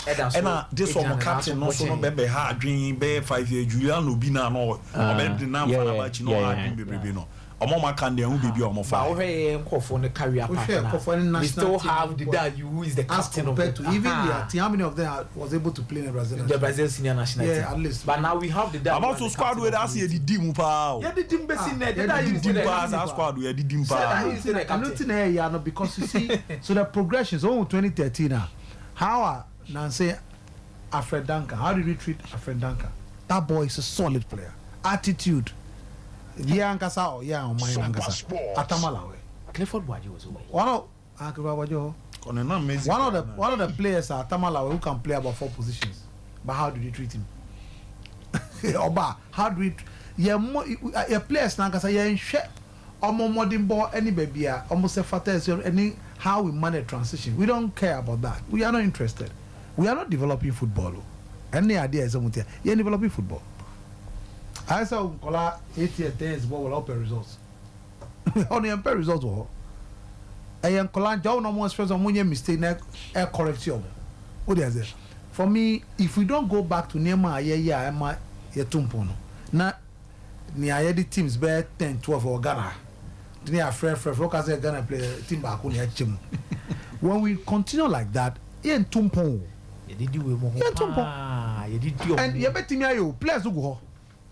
And this one captain no so no be hard dream be 5 years Julian Lubina no be the name for about you know hard dream no Omoma can dey who be omo fa for the career partner we still have the guy who is the captain of it even the team how many of them was able to play in the Brazil senior national team at least but now we have the guy about to squad where I see the dim pa the dim be seen there the dim pass squad where the dim pa I'm not in here because you see so the progression is all 2013 now how Nancy Alfred Duncan. How did we treat Alfred Duncan? That boy is a solid player. Attitude. Yeah, Ankasa or yeah, on my Ankasa. Atamalawe. Clifford Waji was away. One of the players are Atamalawe who can play about 4 positions. But how did you treat him? Oba, how do we? Yeah, players Ankasa. Yeah, in share. Almost modern ball any baby. Almost a fatal. Any how we manage transition. We don't care about that. We are not interested. We are not developing football. Any idea is something. You are developing football. I saw Kola 8 years, 10 years, will help results. Only impaired results. I am Kola, John, no more stress on one mistake, a correction. What is it? For me, if we don't go back to Nema, Emma, Yetumpono. Now, ni ayedi teams be 10 12 or Ghana ni afre focus Ghana play team back on chim when we continue like that yen tumpon ye did we mo yen tumpon ye did you and ye betimi ayo players go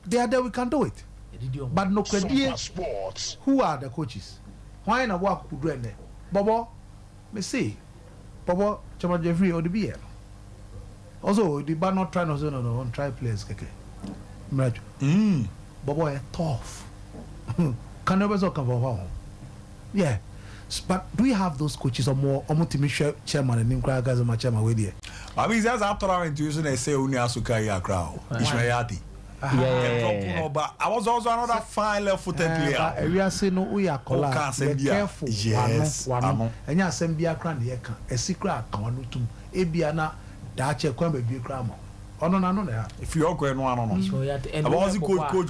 they are there we can do it but no credit who are the coaches why na work could do ene bobo me say bobo chama Jeffrey or the BL also the bar not trying no try players keke bobo is tough can never so come for yeah but do we have those coaches or more chairman and Nimkra guys my chairman with here I mean that's after I went to use they say uni asuka ya crowd Ishmayati but I was also another fine left-footed player. We are saying no, we are careful. Yes, and you are saying be a grand yeka. A secret account to Ebiana Dache Kwame be grammar. Oh no. If you are going on, I was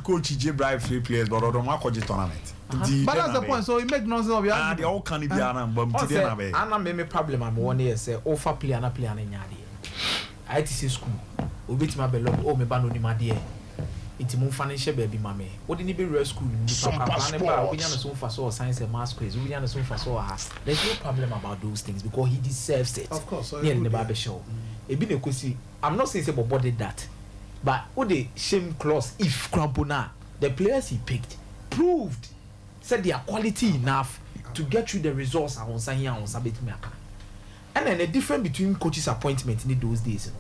coach J bribe 3 players, but I don't want to tournament. But that's the point. So you make nonsense of your. They all can be but today na me problem am one year say offer player na player na nyade. I IT school. Obitima belong o me ba no ni made. It's more financial baby, mammy. What did you be real school? Science and math quiz. There's no problem about those things because he deserves it. Of course, yeah, in the barber show. I'm not saying Bobo did that, but what the shame clause if Crampona, the players he picked, proved said they are quality enough to get you the results on Sanya on Sabit Maka. And then the difference between coaches' appointment in those days, you know.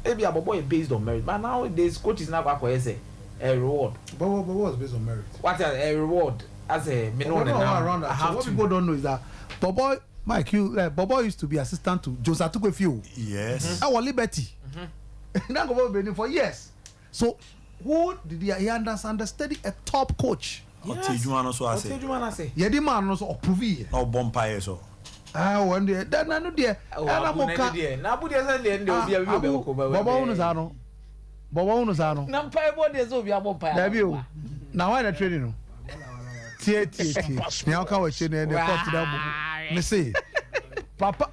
Maybe a boy based on merit, but nowadays coaches now back where say a reward. But what was based on merit? What a reward as a minimum around that. So what people don't know is that Bobo Mike, Bobo used to be assistant to Joseph Tukwefiu. Yes. Our Liberty. Now go over for years. So who did he understand a top coach? Yes. Yedi man no so approve. No bumpire so. One day that na no there. Na budi asa le ndi obi abi obi ko ba. Bobo unu sa no. Na mpa bo de so obi abompa. Da bi o. Na why na training no? Tie. Me aka wa che na the court da bu. Me say. Papa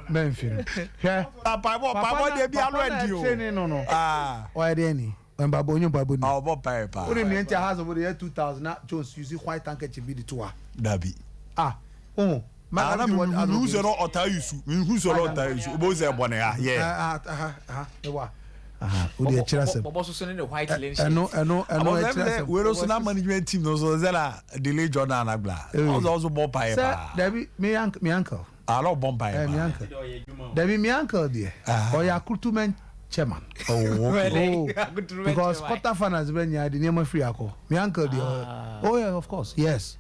Memphis. Papa de bi already o. Training no. Why dey ni? When Babo Nyo Babo ni. Oh, Bob Piper. What do you mean? Has over the year 2000. Now Jones using white tanker to be the tour. Dabi. Who's a lot of Tayusu? Who's a lot of Tayusu? Both are one. Yeah. Who the children? Bobo so the white lane. I we're also not management team. No, so Zella delay Jordan Agla. I was also Bob Piper. Debbie, me uncle. I love Bob Piper. Me uncle. Debbie, me uncle dear. Or ya Kutumen chairman. Because quarterfinals when you had the name of free alcohol. My uncle, oh yeah, of course, yes.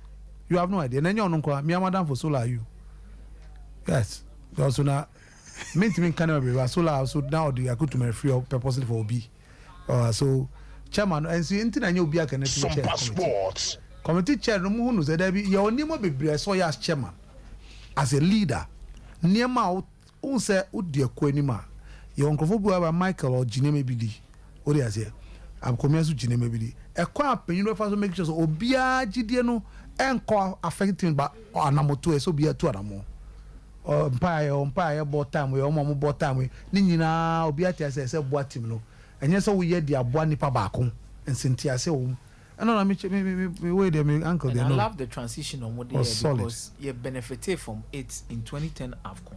You have no idea. Then you know, me madam for solar you. Yes, also now. Me can be solar. So now the I could to my free purposely for OB. So chairman and see anything I know be a Sompa Sports committee chair. No one knows that there be your name will be so as chairman as a leader. Near mouth, who say would dear Quenima. Your uncle for Michael or Ginny Mabidi. What is here? I'm coming to Ginny Mabidi. A crap, you know, for make sure Obia Gidiano and call affecting but number 2 so be a 2 more. Umpire bought time we almost bought time we Nina Obiati says what him no. And yes, we had the Abuani Pabaco and Cynthia say and I mean wait a minute uncle. I love the transition on what they because you benefited from it in 2010 AFCON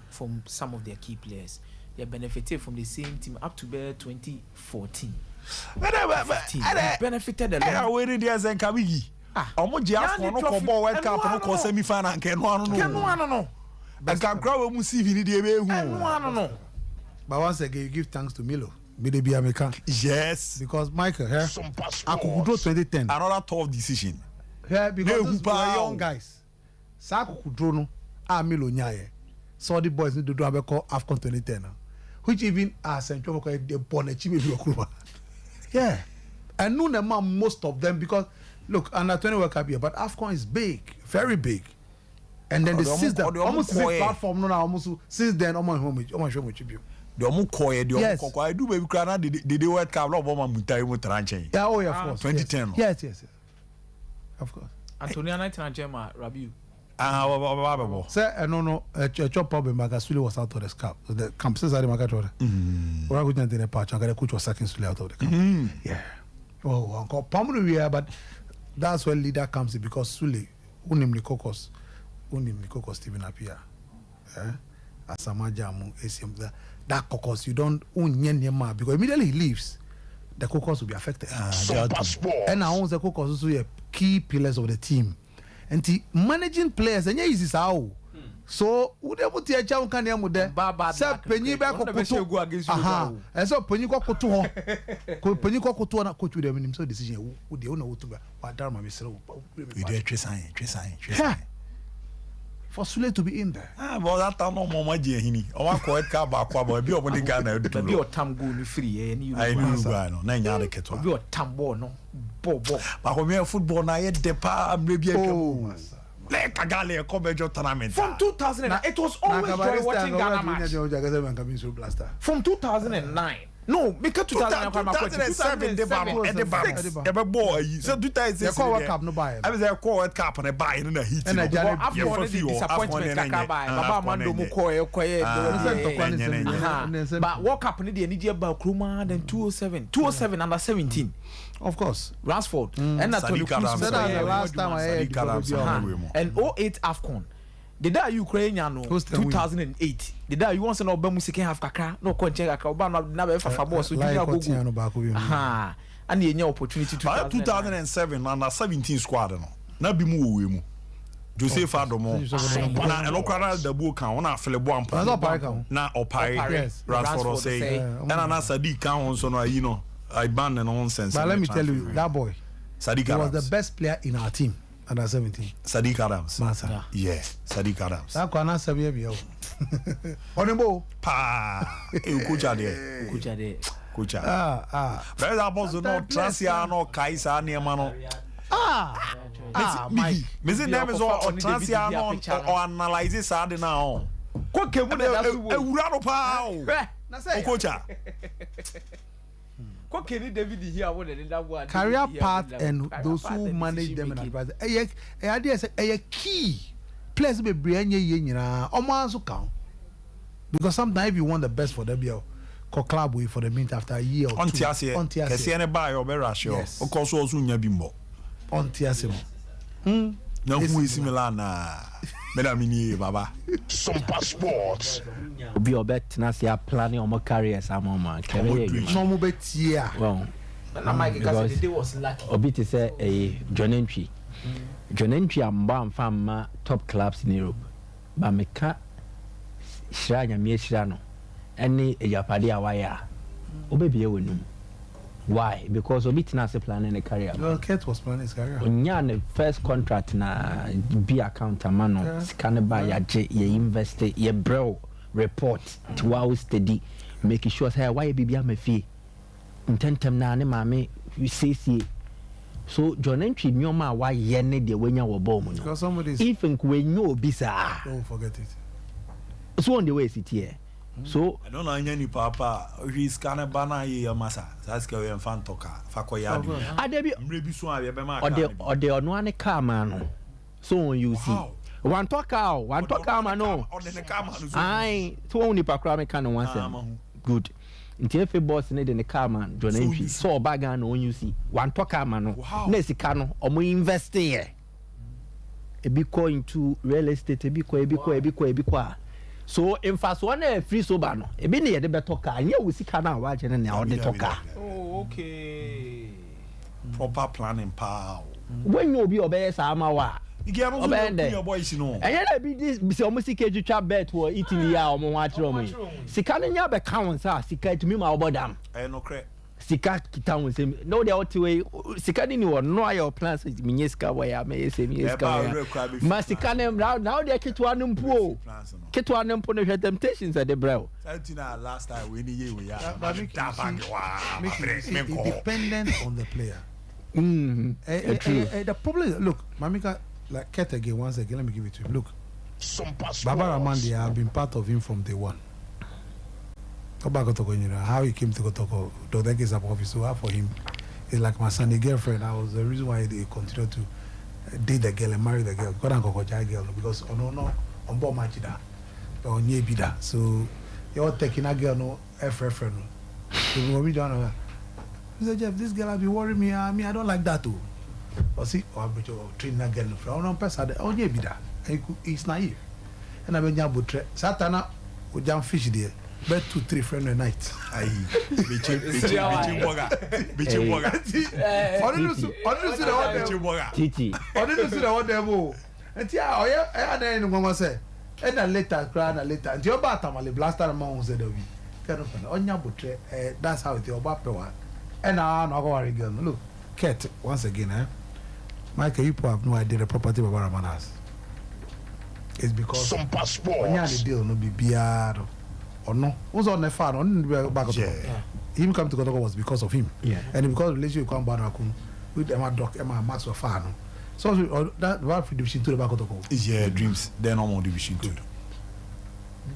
from some of their key players. They benefited from the same team up to 2014. Benefited a lot. Where did you say Kabigi? Omoji AFCON no ko World Cup no ko semi final nke no. I can crowd when we see video. No. But once again, you give thanks to Milo. BDB American. Yes. Because Michael, here, I could draw 2010. Another tough decision. Yeah, because we are young guys. Sako could draw no. Milo Nyaye. So the boys need to do a call AFCON 2010. Which even Central they born a chibi. Yeah. I know them most of them because look, under 20 World Cup here, but AFCON is big, very big. And then they seize them almost the platform no almost since then almost show me tribute. The omukoye the I do baby crana the World Cup no bomb mutai mu tranche. Yeah, oh yeah, of course. 2010. Yes. Of course. Antonio 19 Gemma Rabiu. Babo. Say, no, a chop problem. Magasuli was out of the camp. The camp says I Magator. We're going to the patch. I'm going to coach was sacking Suli out of the camp. Yeah. Oh, Uncle Palmer, but that's where leader comes in because Suli, unimli Kokos Stephen Apia. Asamajamu, ACM, that Kokos, you don't unyen because immediately he leaves, the Kokos will be affected. And now the Kokos also a key pillars of the team. And the managing players, and is how. So, would they put your child can you there? Say, Penny back go against you. And so, Penny go to her. Penny go to an coach with them in so decision. Would the owner to what Dharma Mr. We did Trisine. For Sule to be in there. Well, that time no more my dear Hini. I want quite car back, but be open the Ghana. Be your tamgo free, and you I knew nine yard kettle. Be your tambo, no. Bobo. But when we have football, I had the pa and maybe a like a galley, a coverage tournament. From 2009, it was always joy watching Ghana match. From 2009. No, because 2007, the battle at the battle. Ever boy, so 2000. The World Cup no buy. I was a World Cup and a buy in a heat. And after the disappointment, Baba Mando Mukoye, but World Cup in the Nigeria Bakruma then 2007 under 17. Of course, Rashford and that's the last time I heard. And 08 AFCON. The day Ukrainian 2008. The day you want to know music have kakra no konche kakra oba na be fafa boss so junior go. Aha. And the opportunity to 2007 under 17 squad no. Na bi mu owe mu. Joseph Adomo na elokara da bu kan wona aflebo ampa. Na opai Rashford say. And na Sadiq kan won so no ayi no. I ban the nonsense. But let me tell you that boy Sadiq was the best player in our team. Under 17. Sadiq Adams. Yeah, Sadiq Adams. That can answer me. Onimbo. Pa. Kucha de. Kucha. Very about to know Transiano Kaisa Niamano. Missy name is on Transiano or analyzes Sadi now. What can we do? A pow. Kucha. Career path and those who manage them and advise. Idea is a key place be bring you almost count because sometimes if you want the best for them, you call club way for the mint after a year or two. On Tiasia, buy or bear ratio. Of course, also Yabimbo. On Tiasia. No, who is similar na Medamini Baba. Sompa Sports. Be your bet, Nasia planning on my career. Some moment. No more bet here. Well, because was lucky. Obi to say a John Entry. John Entry and Bam Fama top clubs in Europe. But me can't Shrine and Mieshano. Any a Yapadia wire. Obi will why? Because Obi Tinasi planning a career. Well, Kate was planning his career. On the first contract na be account a man scan by ya invest ye bro report to our steady making sure say why be me fee intentem na ne mame you see so John Entry nyoma why ye ne de wenya wo ball mu because somebody even when you bisa don't forget it so on the way sit here. So I don't know any papa he's kind of bana ye masa that's go and fan toka fakoya adebi mrebi so abi be ma or the ono ane car man so you see one talk man no I so only pakra me kan one good nti efe boss ne the car man John Entry so bag and on you see one talk man no na sika no omo invest here e be go into real estate e be ko so in fast one free sober no e be ne de beto car anya wo sika na wa je ne na o de toka oh okay proper planning power when you be obey sama wa you get your boys no and ya be this be say omo sika jutwa bet wo Italy ya omo wa kire omo sika ne nya be count sa sika tumi ma obodam no cre sika kita won say no dey out way sika ni wo no your plans minye sika wa ya me say minye sika wa ma sika ne now dey kitwa no mpo kitwa no mpo no hwe temptations at the brow last time we ni we ya dependent on the player. The problem is, look Mamika like Ket again once again let me give it to him. Look Baba Ramandi have been part of him from day one. How he came to Kotoko, Dodek is a office for him. It's like my son's girlfriend. That was the reason why they continued to date the girl and marry the girl. God and Kokoja girl because no on board match that or near be that. So you're taking a girl no friend. So we don't know. Mr. Jeff, this girl have been worrying me. I don't like that too. Or see, or train a girl from no person. Oh, near be that. It's naive. And I mean, Yabutre Satana would jump fish there. Bet 2-3 friends a night. Aye, bitching Titi. And yeah, then Mama said, and then later, later. And your batamale blaster among said, on Yabutre, that's how it's your bapper. And now, no worry, girl. Look, Cat, once again, Michael, you have no idea the property of Baraman has. It's because Sompa when you Sports. deal no be biar or no. Who's on the farm on the back of him come to Kotoko was because of him. Yeah. And because relationship come back with Emma Doc, Emma Max or Farm. So that one for division to the back of Kotoko. Yeah, dreams. They're no more division 2.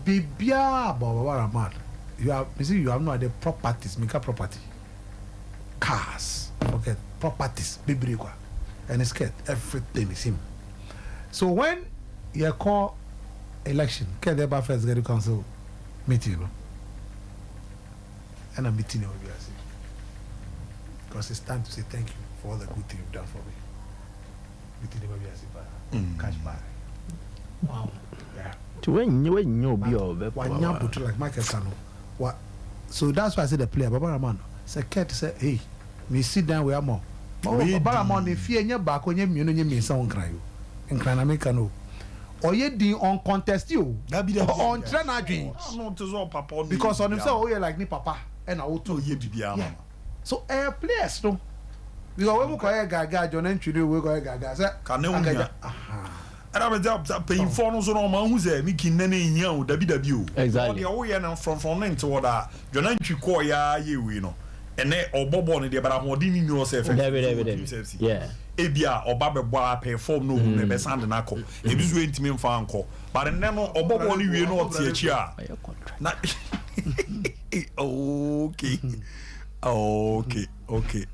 Be biar Baraman. You have no idea properties, make up property. Cars, forget properties, baby, and it's scared. Everything is him. So when you call election, can the first get the council meeting, and a meeting will be as because it's time to say thank you for all the good thing you've done for me. Meeting will be as cash buy. Wow. Yeah. To when you be over. One put like Michael Sano. What? So that's why I said the player, Baba Raman. Say, Kurt say, hey, me sit down with more. Baba Raman, if you ain't back on your immunity, me sound cry you. And can I make a no? Or ye di on contest you. That be the on train again. Not to so papa. Because on himself, oh, you like ni papa. And I will tell ye bibia. So, players, no. Because when we call a gaga, John and Chudu, we call a gaga. Say, can no one. And I'm paying for no so man who's a making any young WW. Exactly. All the way from name to order. John and Chuko, you know. And then, or Bobo, and the Baramodini yourself. Yeah. Ebia or Baba Boa perform no never sound an uncle. It is waiting to me for uncle. But then, or Bobo only we know THR. Okay.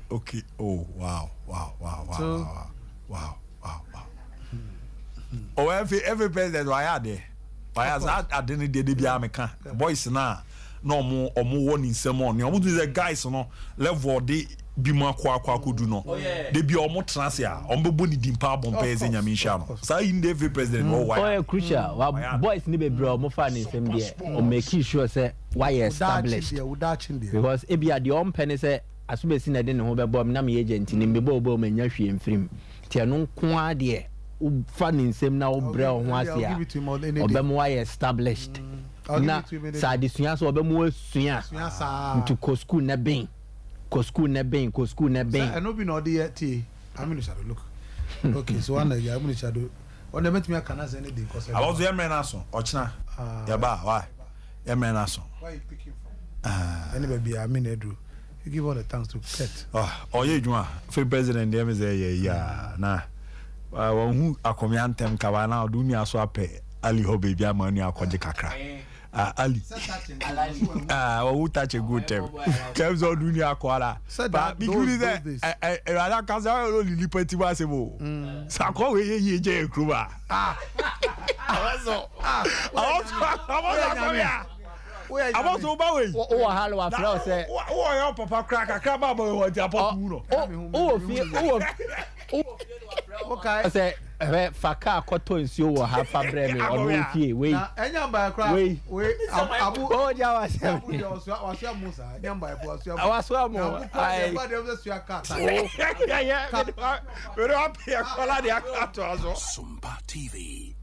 Oh, wow. Oh, every president I had there. I didn't did the American boys now. No more or more warning someone. You want to the guys no level they be more kwa do no. They be almost transia. Boni dimpa bompez in Yamisha. So in every president or why? Oh, crucial. Boys need be bro more fun in same there. Or making sure say why established. Because if you are the own penny say as we seen I didn't know about na me agent in me bobo me nya hwe mfrim. Tia no kwa de fun in same na obra ho asia. Obem why established. Na sa disua so obem asua. To ko school na ben. Ko school na ben. I no be no dey tea. I mean shadow look. Okay, so one I mean shadow. On the met me can as any day cause I was the menaso. Ochna. Ya ba why? Ya menaso. Where you picking from? Anybody I mean Edu. You give all the thanks to Kurt. Oh ye juma. For president dem say yeah na. Won hu akomiantem ka wa na do mi aso ape Ali ho baby amanu akoje kakra. Ali. Who touch a good time? Comes on dunia akwara. But because that, I can't say only liberty was a move. Sako ye je kruba. I was so bad. Oh, hello, I say. Oh, your papa crack a crab or Japan. Okay. I say. Faka koto nsuo wo ha fa bre me ono fie we enyamba kra we abu o ja wa se wasua musa enyamba ebu wasua mo ai ba de wasua ka yeah we don't have to call the actor. Sompa TV.